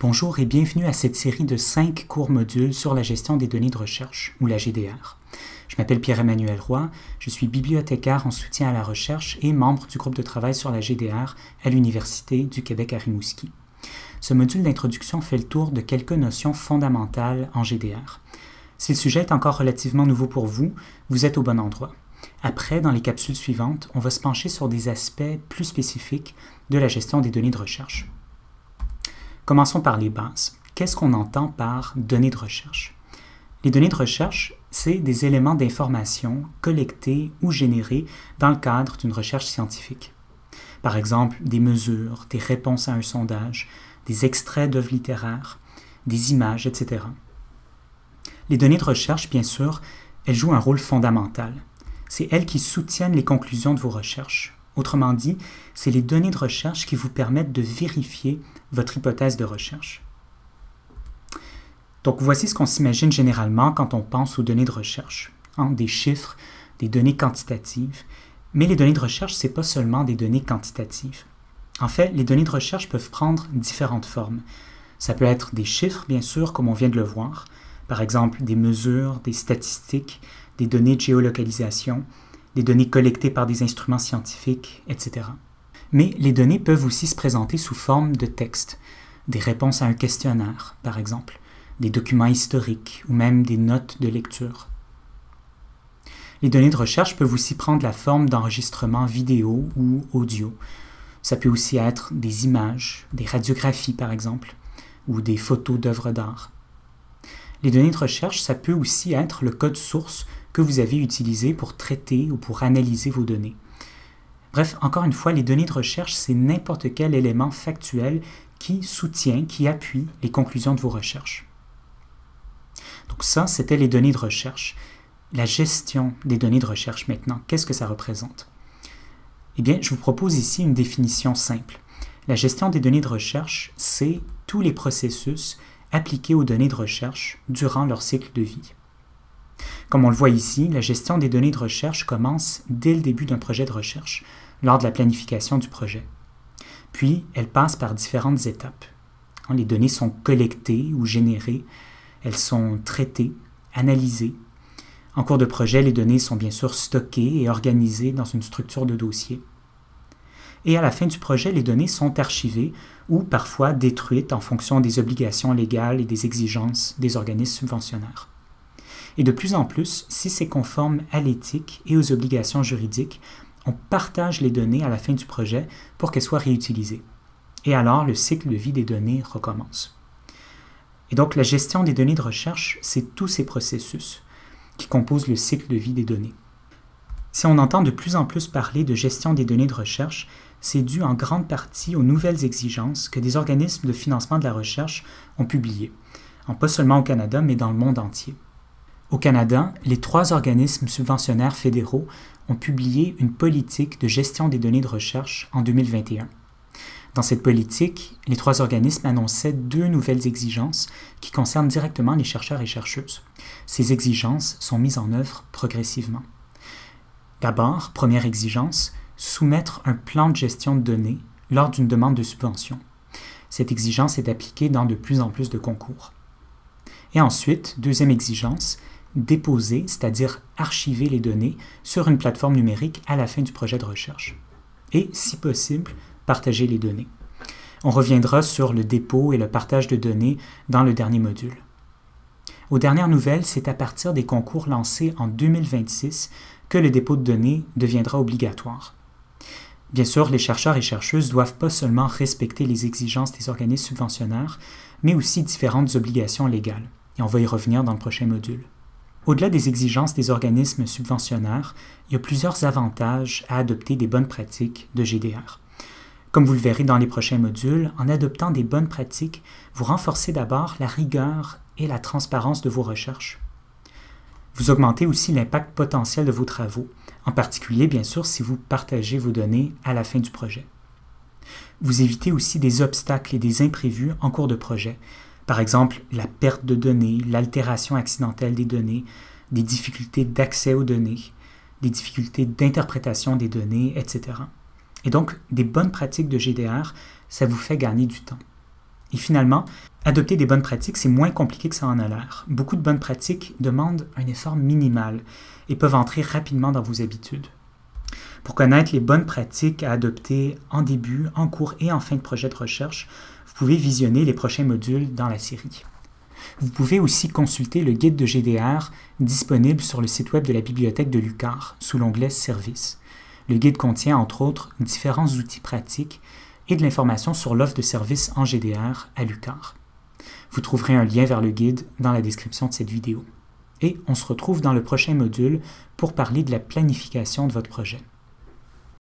Bonjour et bienvenue à cette série de 5 courts modules sur la gestion des données de recherche, ou la GDR. Je m'appelle Pierre-Emmanuel Roy, je suis bibliothécaire en soutien à la recherche et membre du groupe de travail sur la GDR à l'Université du Québec à Rimouski. Ce module d'introduction fait le tour de quelques notions fondamentales en GDR. Si le sujet est encore relativement nouveau pour vous, vous êtes au bon endroit. Après, dans les capsules suivantes, on va se pencher sur des aspects plus spécifiques de la gestion des données de recherche. Commençons par les bases. Qu'est-ce qu'on entend par données de recherche? Les données de recherche, c'est des éléments d'information collectés ou générés dans le cadre d'une recherche scientifique. Par exemple, des mesures, des réponses à un sondage, des extraits d'œuvres littéraires, des images, etc. Les données de recherche, bien sûr, elles jouent un rôle fondamental. C'est elles qui soutiennent les conclusions de vos recherches. Autrement dit, c'est les données de recherche qui vous permettent de vérifier votre hypothèse de recherche. Donc, voici ce qu'on s'imagine généralement quand on pense aux données de recherche. Des chiffres, des données quantitatives. Mais les données de recherche, ce n'est pas seulement des données quantitatives. En fait, les données de recherche peuvent prendre différentes formes. Ça peut être des chiffres, bien sûr, comme on vient de le voir. Par exemple, des mesures, des statistiques, des données de géolocalisation, des données collectées par des instruments scientifiques, etc. Mais les données peuvent aussi se présenter sous forme de texte, des réponses à un questionnaire, par exemple, des documents historiques ou même des notes de lecture. Les données de recherche peuvent aussi prendre la forme d'enregistrements vidéo ou audio. Ça peut aussi être des images, des radiographies, par exemple, ou des photos d'œuvres d'art. Les données de recherche, ça peut aussi être le code source que vous avez utilisé pour traiter ou pour analyser vos données. Bref, encore une fois, les données de recherche, c'est n'importe quel élément factuel qui soutient, qui appuie les conclusions de vos recherches. Donc ça, c'était les données de recherche. La gestion des données de recherche maintenant, qu'est-ce que ça représente? Eh bien, je vous propose ici une définition simple. La gestion des données de recherche, c'est tous les processus appliqués aux données de recherche durant leur cycle de vie. Comme on le voit ici, la gestion des données de recherche commence dès le début d'un projet de recherche, lors de la planification du projet. Puis, elle passe par différentes étapes. Les données sont collectées ou générées, elles sont traitées, analysées. En cours de projet, les données sont bien sûr stockées et organisées dans une structure de dossier. Et à la fin du projet, les données sont archivées ou parfois détruites en fonction des obligations légales et des exigences des organismes subventionnaires. Et de plus en plus, si c'est conforme à l'éthique et aux obligations juridiques, on partage les données à la fin du projet pour qu'elles soient réutilisées. Et alors, le cycle de vie des données recommence. Et donc, la gestion des données de recherche, c'est tous ces processus qui composent le cycle de vie des données. Si on entend de plus en plus parler de gestion des données de recherche, c'est dû en grande partie aux nouvelles exigences que des organismes de financement de la recherche ont publiées, pas seulement au Canada, mais dans le monde entier. Au Canada, les 3 organismes subventionnaires fédéraux ont publié une politique de gestion des données de recherche en 2021. Dans cette politique, les 3 organismes annonçaient 2 nouvelles exigences qui concernent directement les chercheurs et chercheuses. Ces exigences sont mises en œuvre progressivement. D'abord, première exigence, soumettre un plan de gestion de données lors d'une demande de subvention. Cette exigence est appliquée dans de plus en plus de concours. Et ensuite, deuxième exigence, déposer, c'est-à-dire archiver les données sur une plateforme numérique à la fin du projet de recherche. Et, si possible, partager les données. On reviendra sur le dépôt et le partage de données dans le dernier module. Aux dernières nouvelles, c'est à partir des concours lancés en 2026 que le dépôt de données deviendra obligatoire. Bien sûr, les chercheurs et chercheuses doivent pas seulement respecter les exigences des organismes subventionnaires, mais aussi différentes obligations légales. Et on va y revenir dans le prochain module. Au-delà des exigences des organismes subventionnaires, il y a plusieurs avantages à adopter des bonnes pratiques de GDR. Comme vous le verrez dans les prochains modules, en adoptant des bonnes pratiques, vous renforcez d'abord la rigueur et la transparence de vos recherches. Vous augmentez aussi l'impact potentiel de vos travaux, en particulier bien sûr si vous partagez vos données à la fin du projet. Vous évitez aussi des obstacles et des imprévus en cours de projet, par exemple la perte de données, l'altération accidentelle des données, des difficultés d'accès aux données, des difficultés d'interprétation des données, etc. Et donc, des bonnes pratiques de GDR, ça vous fait gagner du temps. Et finalement, Adopter des bonnes pratiques, c'est moins compliqué que ça en a l'air. Beaucoup de bonnes pratiques demandent un effort minimal et peuvent entrer rapidement dans vos habitudes. Pour connaître les bonnes pratiques à adopter en début, en cours et en fin de projet de recherche, vous pouvez visionner les prochains modules dans la série. Vous pouvez aussi consulter le guide de GDR disponible sur le site web de la bibliothèque de l'UQAR sous l'onglet Services. Le guide contient entre autres différents outils pratiques et de l'information sur l'offre de services en GDR à l'UQAR. Vous trouverez un lien vers le guide dans la description de cette vidéo. Et on se retrouve dans le prochain module pour parler de la planification de votre projet.